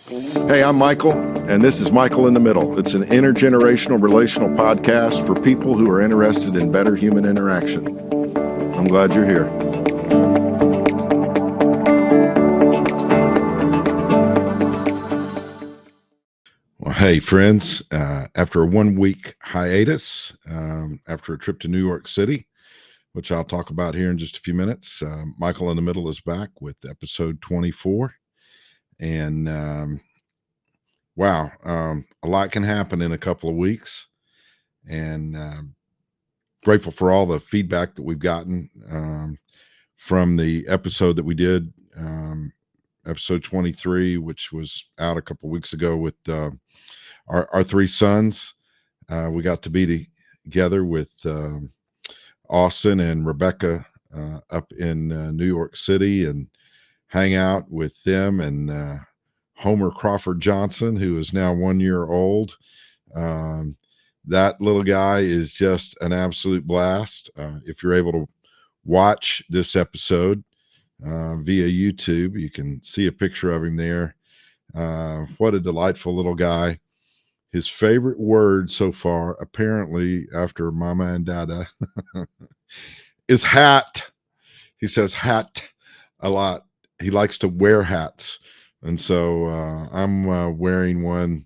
Hey, I'm Michael, and this is Michael in the Middle. It's an intergenerational relational podcast for people who are interested in better human interaction. I'm glad you're here. Well, hey, friends, after a 1-week hiatus, after a trip to New York City, which I'll talk about here in just a few minutes, Michael in the Middle is back with episode 24. And wow, a lot can happen in a couple of weeks, and grateful for all the feedback that we've gotten from the episode that we did, episode 23, which was out a couple of weeks ago with our three sons. We got to be together with Austin and Rebecca up in New York City and hang out with them and Homer Crawford Johnson, who is now 1 year old. That little guy is just an absolute blast. If you're able to watch this episode via YouTube, you can see a picture of him there. What a delightful little guy. His favorite word so far, apparently after Mama and Dada, is hat. He says hat a lot. He likes to wear hats. And so I'm wearing one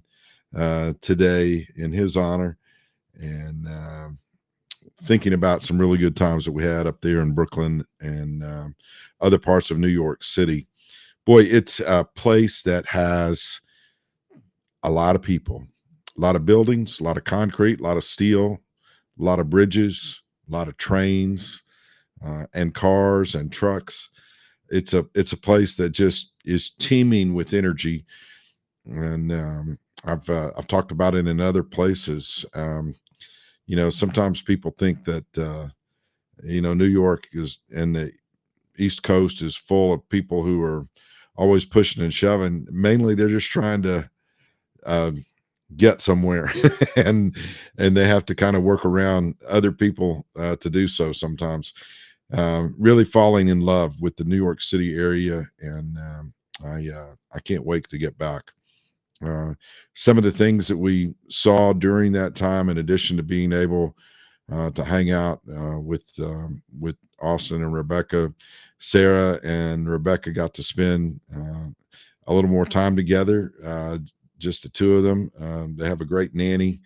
today in his honor, and thinking about some really good times that we had up there in Brooklyn and other parts of New York City. Boy, it's a place that has a lot of people, a lot of buildings, a lot of concrete, a lot of steel, a lot of bridges, a lot of trains and cars and trucks. It's a place that just is teeming with energy, and I've talked about it in other places. Sometimes people think that New York is and the East Coast is full of people who are always pushing and shoving. Mainly, they're just trying to get somewhere, and they have to kind of work around other people to do so sometimes. Really falling in love with the New York City area, and I can't wait to get back. Some of the things that we saw during that time, in addition to being able to hang out with Austin and Rebecca, Sarah and Rebecca got to spend a little more time together, just the two of them. They have a great nanny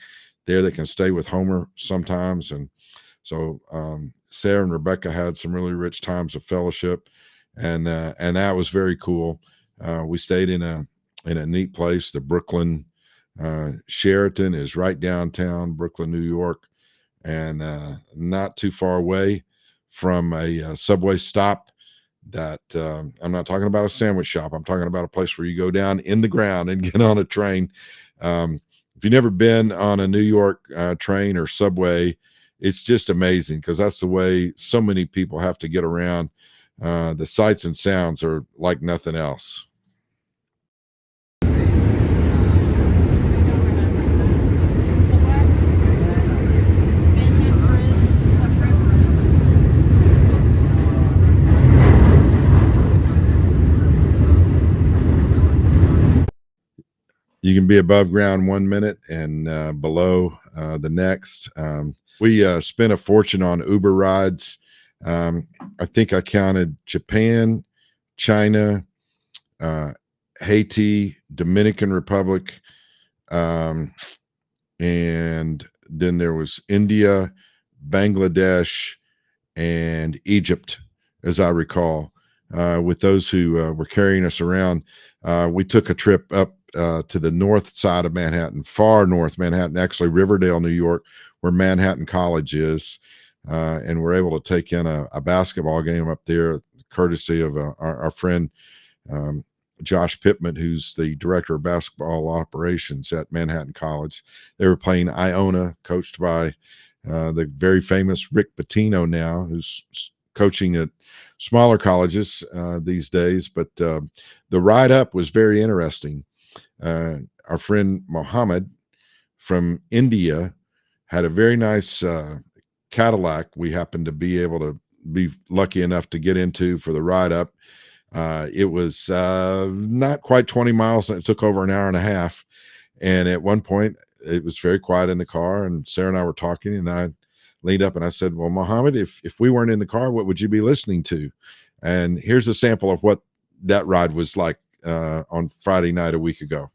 there that can stay with Homer sometimes, and so Sarah and Rebecca had some really rich times of fellowship, and that was very cool. We stayed in a neat place. The Brooklyn Sheraton is right downtown Brooklyn, New York, and not too far away from a subway stop. That I'm not talking about a sandwich shop. I'm talking about a place where you go down in the ground and get on a train. If you've never been on a New York train or subway, it's just amazing, because that's the way so many people have to get around. The sights and sounds are like nothing else. You can be above ground 1 minute and below the next. We spent a fortune on Uber rides. I think I counted Japan, China, Haiti, Dominican Republic, and then there was India, Bangladesh, and Egypt, as I recall. With those who were carrying us around, we took a trip up to the north side of Manhattan, far north Manhattan, actually Riverdale, New York, where Manhattan College is, and we're able to take in a basketball game up there, courtesy of our friend Josh Pittman, who's the director of basketball operations at Manhattan College. They were playing Iona, coached by the very famous Rick Pitino now, who's coaching at smaller colleges these days. But the ride up was very interesting. Our friend Mohammed from India had a very nice Cadillac we happened to be able to be lucky enough to get into for the ride up. It was not quite 20 miles, and it took over an hour and a half. And at one point, it was very quiet in the car, and Sarah and I were talking, and I leaned up and I said, "Well, Mohammed, if we weren't in the car, what would you be listening to?" And here's a sample of what that ride was like on Friday night a week ago.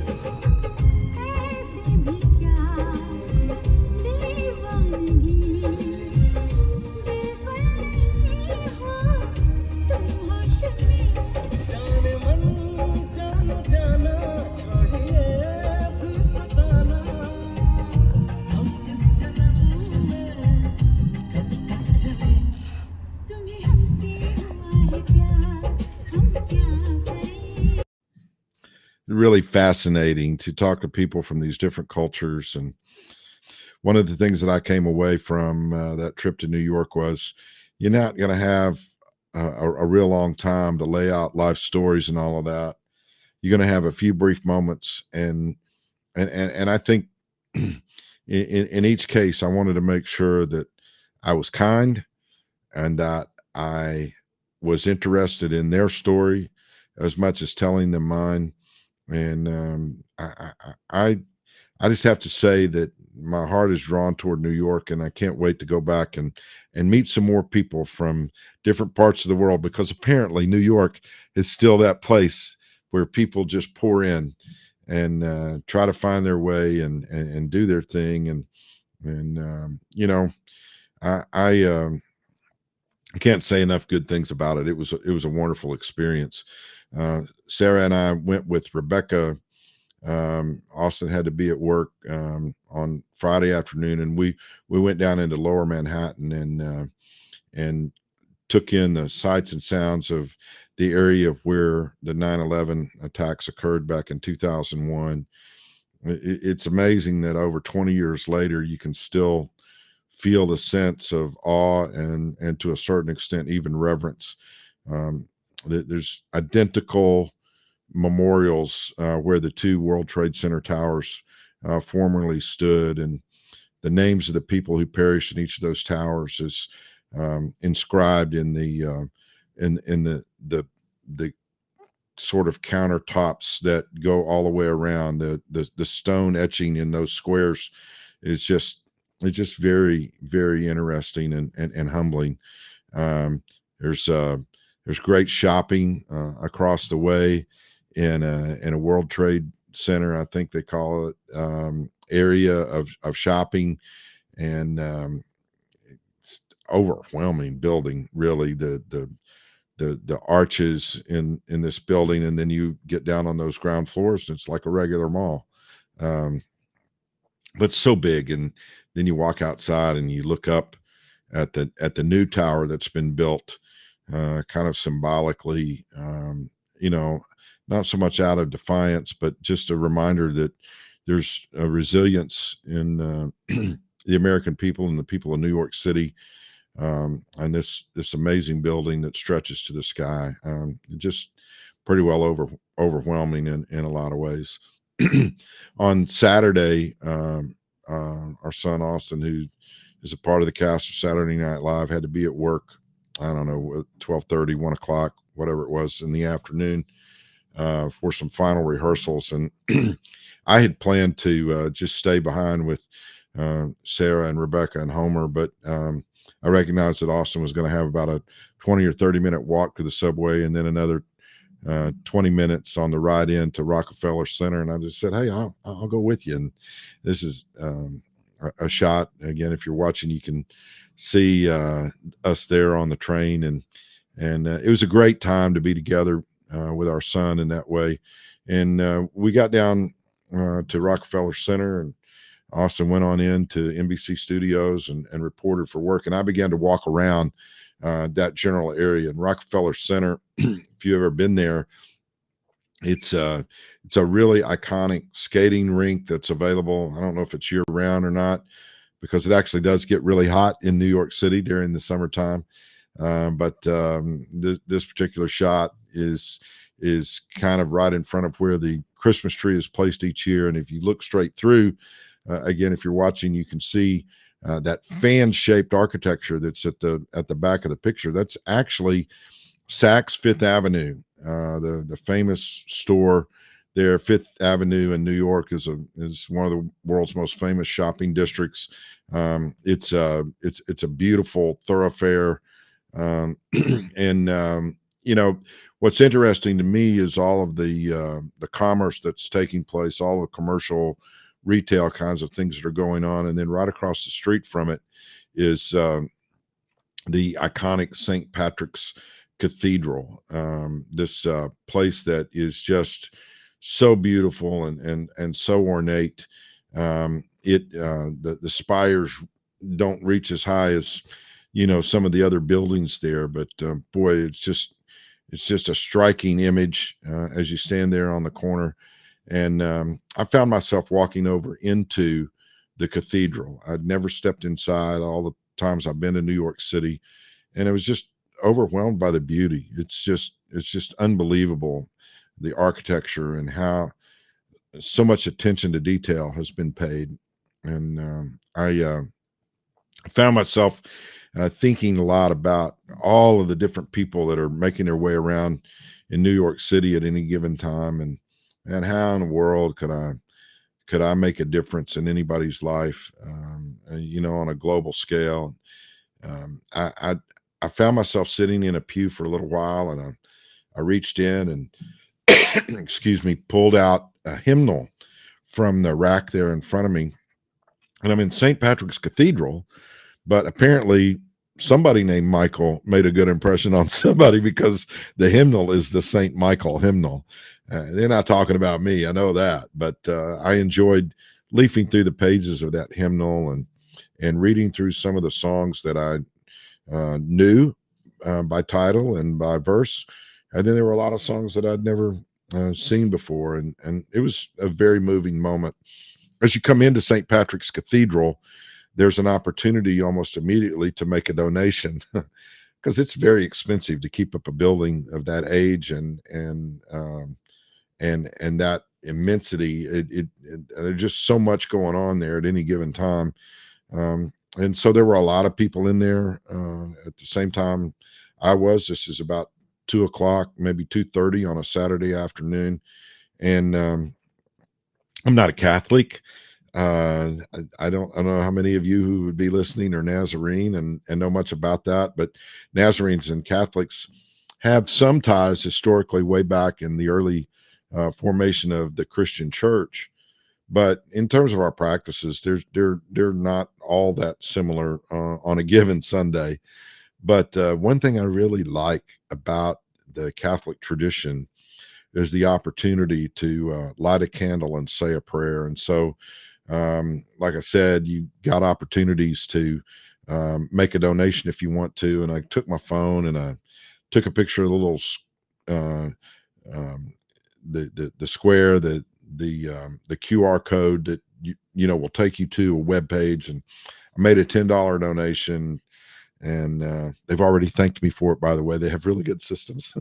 ऐसी भी क्या दीवानगी दीवानी हो तुम होशमी जाने मन जाना जाना छोड़िए फिर सताना हम इस जन्म में कब तक चले तुम्हें हमसे हुआ है प्यार हम क्या करें Really fascinating to talk to people from these different cultures. And one of the things that I came away from that trip to New York was you're not going to have a real long time to lay out life stories and all of that. You're going to have a few brief moments, and I think in each case, I wanted to make sure that I was kind and that I was interested in their story as much as telling them mine. And I just have to say that my heart is drawn toward New York, and I can't wait to go back and meet some more people from different parts of the world, because apparently New York is still that place where people just pour in and try to find their way and do their thing. And you know, I can't say enough good things about it. It was a wonderful experience. Sarah and I went with Rebecca. Austin had to be at work on Friday afternoon, and we went down into Lower Manhattan and took in the sights and sounds of the area where the 9/11 attacks occurred back in 2001. It's amazing that over 20 years later, you can still feel the sense of awe and to a certain extent even reverence. Um, there's identical memorials where the two World Trade Center towers formerly stood, and the names of the people who perished in each of those towers is inscribed in the sort of countertops that go all the way around. The stone etching in those squares is just it's just very very interesting and humbling. Um, there's uh, there's great shopping across the way in a World Trade Center, I think they call it, area of shopping, and it's overwhelming building. Really, the arches in this building, and then you get down on those ground floors, and it's like a regular mall. Um, but so big, and then you walk outside and you look up at the new tower that's been built, kind of symbolically, not so much out of defiance, but just a reminder that there's a resilience in the American people and the people of New York City, and this amazing building that stretches to the sky. Just pretty well overwhelming in a lot of ways. On Saturday, our son Austin, who is a part of the cast of Saturday Night Live, had to be at work. I don't know, 12:30, 1 o'clock, whatever it was in the afternoon, for some final rehearsals. And I had planned to just stay behind with Sarah and Rebecca and Homer, but I recognized that Austin was going to have about a 20 or 30-minute walk to the subway, and then another 20 minutes on the ride in to Rockefeller Center. And I just said, "Hey, I'll go with you." And this is a shot. Again, if you're watching, you can see us there on the train. And it was a great time to be together with our son in that way. And we got down to Rockefeller Center, and Austin went on in to NBC Studios and reported for work. And I began to walk around that general area. And Rockefeller Center, if you've ever been there, it's a really iconic skating rink that's available. I don't know if it's year round or not, because it actually does get really hot in New York City during the summertime. But this particular shot is kind of right in front of where the Christmas tree is placed each year. And if you look straight through, again, if you're watching, you can see that fan-shaped architecture that's at the back of the picture. That's actually Saks Fifth Avenue, the famous store there. Fifth Avenue in New York is one of the world's most famous shopping districts. It's a beautiful thoroughfare, and you know what's interesting to me is all of the commerce that's taking place, all the commercial retail kinds of things that are going on, and then right across the street from it is the iconic St. Patrick's Cathedral. This place that is just so beautiful and so ornate. The spires don't reach as high as some of the other buildings there, but boy, it's just a striking image as you stand there on the corner. And I found myself walking over into the cathedral. I'd never stepped inside all the times I've been to New York City, and I was just overwhelmed by the beauty. It's just unbelievable, the architecture and how so much attention to detail has been paid. And I found myself thinking a lot about all of the different people that are making their way around in New York City at any given time, and how in the world could I make a difference in anybody's life, on a global scale. I found myself sitting in a pew for a little while, and I reached in and excuse me, pulled out a hymnal from the rack there in front of me, and I'm in St. Patrick's Cathedral, but apparently somebody named Michael made a good impression on somebody, because the hymnal is the St. Michael hymnal. They're not talking about me, I know that, but I enjoyed leafing through the pages of that hymnal and reading through some of the songs that I knew by title and by verse. And then there were a lot of songs that I'd never seen before. And it was a very moving moment. As you come into St. Patrick's Cathedral, there's an opportunity almost immediately to make a donation, because it's very expensive to keep up a building of that age and that immensity. There's just so much going on there at any given time. And so there were a lot of people in there at the same time I was. This is about 2 o'clock, maybe 2:30 on a Saturday afternoon. And I'm not a Catholic. I don't know how many of you who would be listening are Nazarene and know much about that, but Nazarenes and Catholics have some ties historically way back in the early formation of the Christian church. But in terms of our practices, they're not all that similar on a given Sunday. But one thing I really like about the Catholic tradition is the opportunity to light a candle and say a prayer. And so, like I said, you got opportunities to make a donation if you want to. And I took my phone and I took a picture of the little uh, the square, the QR code that will take you to a web page, and I made a $10 donation, and they've already thanked me for it. By the way, they have really good systems.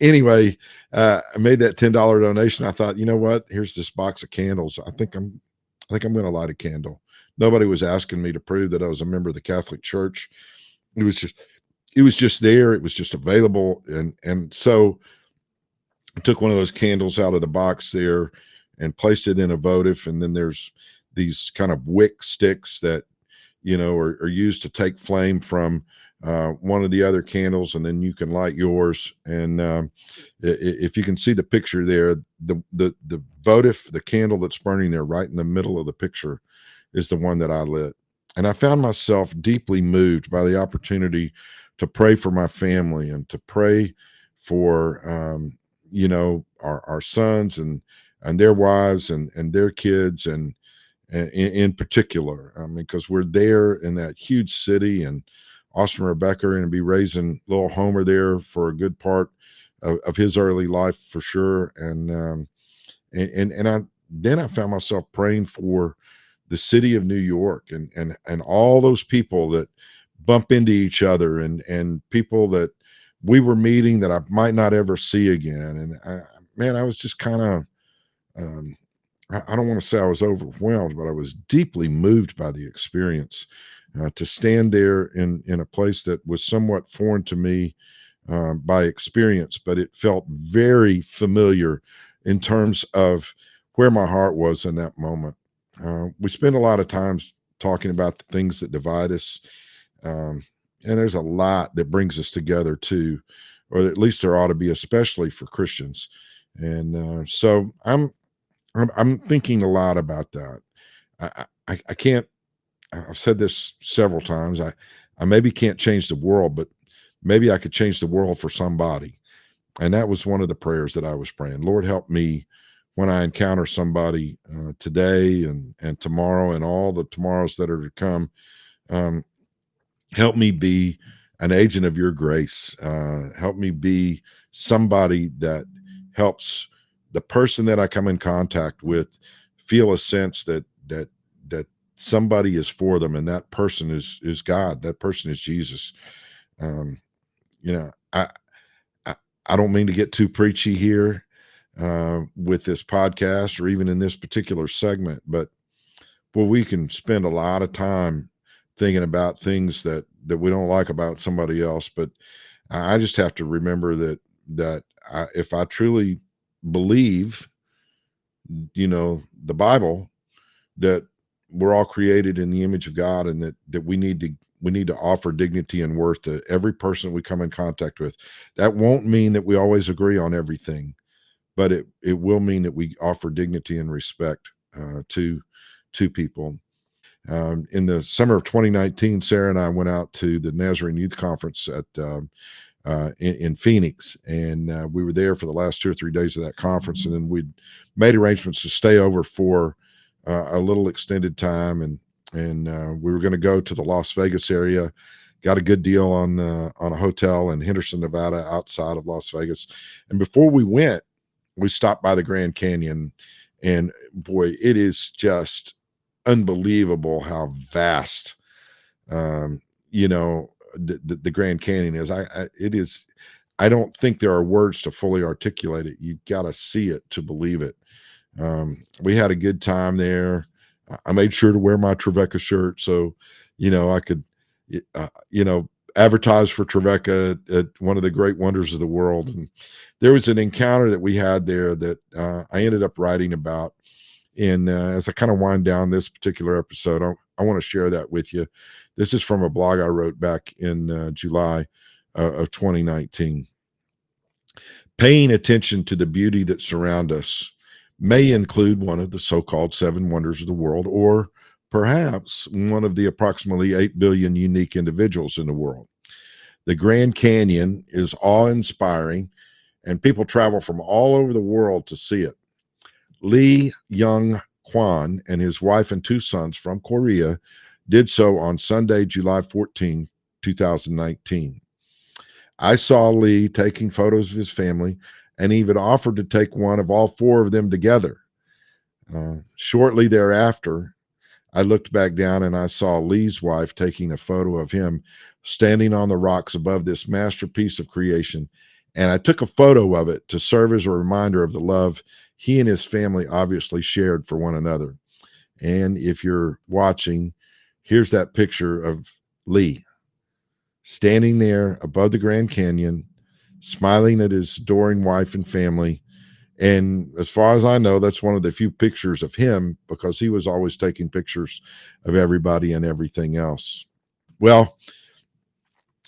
Anyway, I made that $10 donation. I thought, you know what? Here's this box of candles. I think I'm going to light a candle. Nobody was asking me to prove that I was a member of the Catholic Church. It was just there. It was just available, and so I took one of those candles out of the box there and placed it in a votive. And then there's these kind of wick sticks that are used to take flame from one of the other candles, and then you can light yours. And if you can see the picture there, the votive, the candle that's burning there right in the middle of the picture, is the one that I lit. And I found myself deeply moved by the opportunity to pray for my family and to pray for our sons and their wives and their kids, and in particular, I mean, because we're there in that huge city, and Austin and Rebecca are going to be raising little Homer there for a good part of his early life, for sure. And I found myself praying for the city of New York, and all those people that bump into each other, and people that we were meeting that I might not ever see again. And man, I was just kind of, I don't want to say I was overwhelmed, but I was deeply moved by the experience, to stand there in a place that was somewhat foreign to me, by experience, but it felt very familiar in terms of where my heart was in that moment. We spend a lot of times talking about the things that divide us, um, and there's a lot that brings us together too, or at least there ought to be, especially for Christians. And so I'm thinking a lot about that. I can't. I've said this several times. I maybe can't change the world, but maybe I could change the world for somebody. And that was one of the prayers that I was praying. Lord, help me when I encounter somebody today and tomorrow and all the tomorrows that are to come. Um, Help me be an agent of your grace. Help me be somebody that helps the person that I come in contact with feel a sense that somebody is for them, and that person is God. That person is Jesus. Um, you know, I I don't mean to get too preachy here with this podcast or even in this particular segment, but well, we can spend a lot of time thinking about things that we don't like about somebody else. But I just have to remember that if I truly believe, the Bible, that we're all created in the image of God, and that we need to offer dignity and worth to every person we come in contact with. That won't mean that we always agree on everything, but it will mean that we offer dignity and respect to people. In the summer of 2019, Sarah and I went out to the Nazarene Youth Conference in Phoenix, and we were there for the last 2 or 3 days of that conference, and then we'd made arrangements to stay over for a little extended time, and we were going to go to the Las Vegas area. Got a good deal on a hotel in Henderson, Nevada, outside of Las Vegas, and before we went, we stopped by the Grand Canyon, and boy, it is just unbelievable how vast um, the Grand Canyon is. It is. I don't think there are words to fully articulate it. You've got to see it to believe it. We had a good time there. I made sure to wear my Trevecca shirt so I could uh, you know advertise for Trevecca at one of the great wonders of the world. And there was an encounter that we had there that I ended up writing about. And as I kind of wind down this particular episode, I want to share that with you. This is from a blog I wrote back in July of 2019. Paying attention to the beauty that surround us may include one of the so-called seven wonders of the world, or perhaps one of the approximately 8 billion unique individuals in the world. The Grand Canyon is awe-inspiring, and people travel from all over the world to see it. Lee Young Kwan and his wife and two sons from Korea did so on Sunday, July 14, 2019. I saw Lee taking photos of his family and even offered to take one of all four of them together. Shortly thereafter, I looked back down and I saw Lee's wife taking a photo of him standing on the rocks above this masterpiece of creation. And I took a photo of it to serve as a reminder of the love he and his family obviously shared for one another. And if you're watching, here's that picture of Lee standing there above the Grand Canyon, smiling at his adoring wife and family. And as far as I know, that's one of the few pictures of him, because he was always taking pictures of everybody and everything else. Well,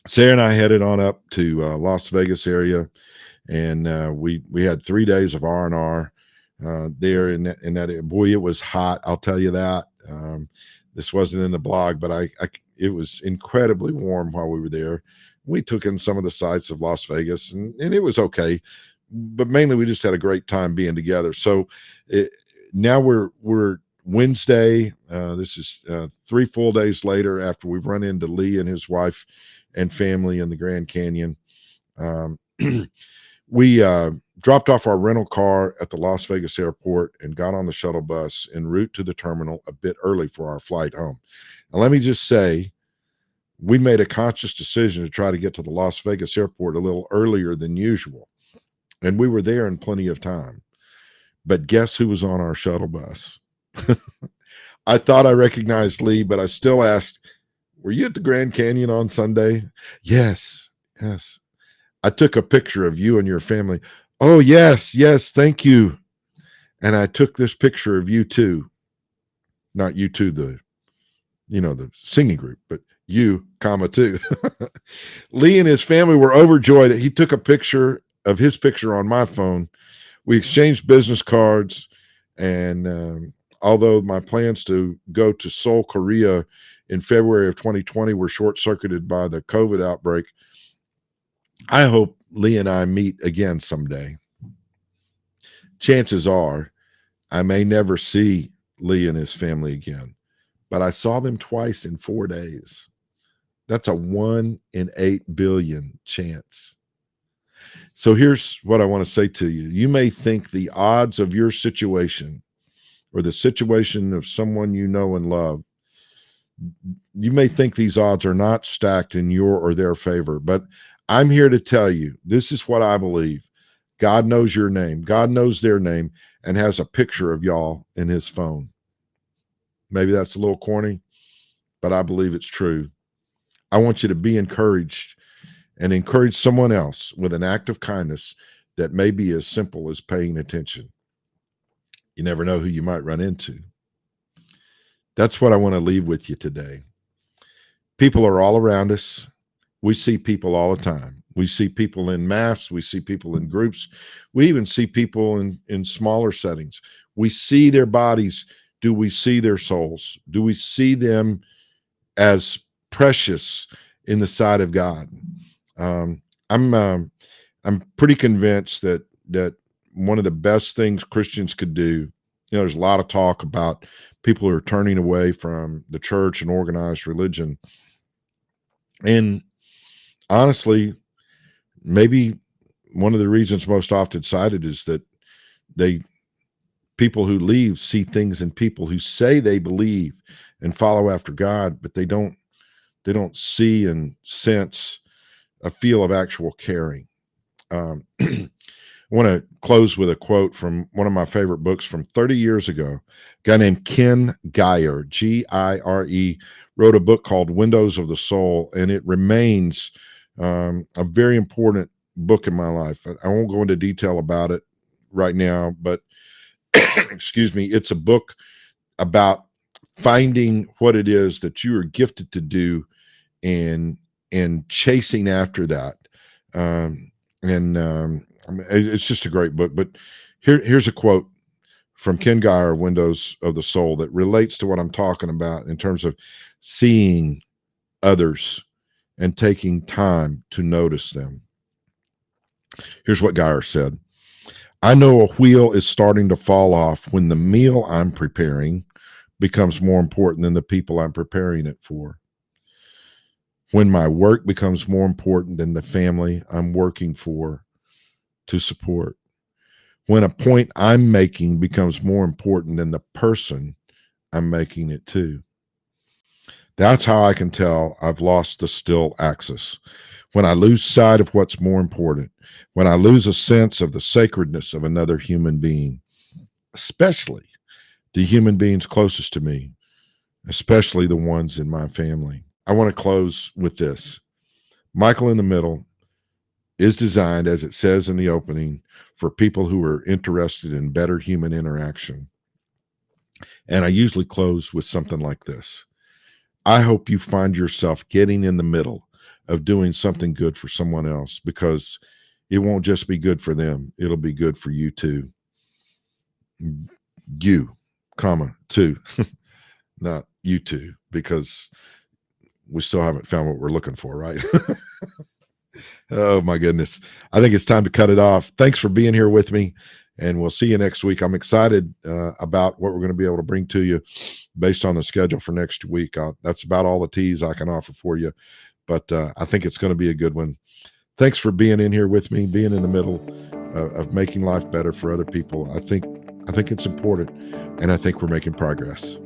Sarah and I headed on up to Las Vegas area, and we had 3 days of R&R there in that. Boy, it was hot. I'll tell you that. This wasn't in the blog, but it was incredibly warm while we were there. We took in some of the sights of Las Vegas, and it was okay, but mainly we just had a great time being together. So now we're Wednesday. This is 3 full days later after we've run into Lee and his wife and family in the Grand Canyon. Um, we dropped off our rental car at the Las Vegas airport and got on the shuttle bus en route to the terminal a bit early for our flight home. And let me just say, we made a conscious decision to try to get to the Las Vegas airport a little earlier than usual. And we were there in plenty of time. But guess who was on our shuttle bus? I thought I recognized Lee, but I still asked, were you at the Grand Canyon on Sunday? Yes, yes. I took a picture of you and your family. Oh, yes, yes, thank you. And I took this picture of you too. Not you two, the singing group, but you, comma, too. Lee and his family were overjoyed. He took a picture of his picture on my phone. We exchanged business cards. And although my plans to go to Seoul, Korea in February of 2020 were short circuited by the COVID outbreak, I hope Lee and I meet again someday. Chances are I may never see Lee and his family again, but I saw them twice in 4 days. That's a 1 in 8 billion chance. So here's what I want to say to you. You may think the odds of your situation or the situation of someone you know and love, you may think these odds are not stacked in your or their favor, but I'm here to tell you, this is what I believe. God knows your name. God knows their name and has a picture of y'all in his phone. Maybe that's a little corny, but I believe it's true. I want you to be encouraged and encourage someone else with an act of kindness that may be as simple as paying attention. You never know who you might run into. That's what I want to leave with you today. People are all around us. We see people all the time. We see people in mass. We see people in groups. We even see people in smaller settings. We see their bodies. Do we see their souls? Do we see them as precious in the sight of God? I'm pretty convinced that one of the best things Christians could do. There's a lot of talk about people who are turning away from the church and organized religion, and honestly, maybe one of the reasons most often cited is that people who leave see things in people who say they believe and follow after God, but they don't see and sense a feel of actual caring. I want to close with a quote from one of my favorite books from 30 years ago. A guy named Ken Gire, Gire, wrote a book called Windows of the Soul, and it remains a very important book in my life. I won't go into detail about it right now, but excuse me, it's a book about finding what it is that you are gifted to do and chasing after that. It's just a great book. But here's a quote from Ken Gire, Windows of the Soul, that relates to what I'm talking about in terms of seeing others and taking time to notice them. Here's what Gire said. I know a wheel is starting to fall off when the meal I'm preparing becomes more important than the people I'm preparing it for. When my work becomes more important than the family I'm working for to support. When a point I'm making becomes more important than the person I'm making it to. That's how I can tell I've lost the still axis. When I lose sight of what's more important, when I lose a sense of the sacredness of another human being, especially the human beings closest to me, especially the ones in my family. I want to close with this. Michael in the Middle is designed, as it says in the opening, for people who are interested in better human interaction. And I usually close with something like this. I hope you find yourself getting in the middle of doing something good for someone else, because it won't just be good for them. It'll be good for you too. You, comma, too. Not you two, because we still haven't found what we're looking for, right? Oh my goodness. I think it's time to cut it off. Thanks for being here with me, and we'll see you next week. I'm excited about what we're going to be able to bring to you based on the schedule for next week. That's about all the teas I can offer for you, but I think it's going to be a good one. Thanks for being in here with me, being in the middle of making life better for other people. I think it's important, and I think we're making progress.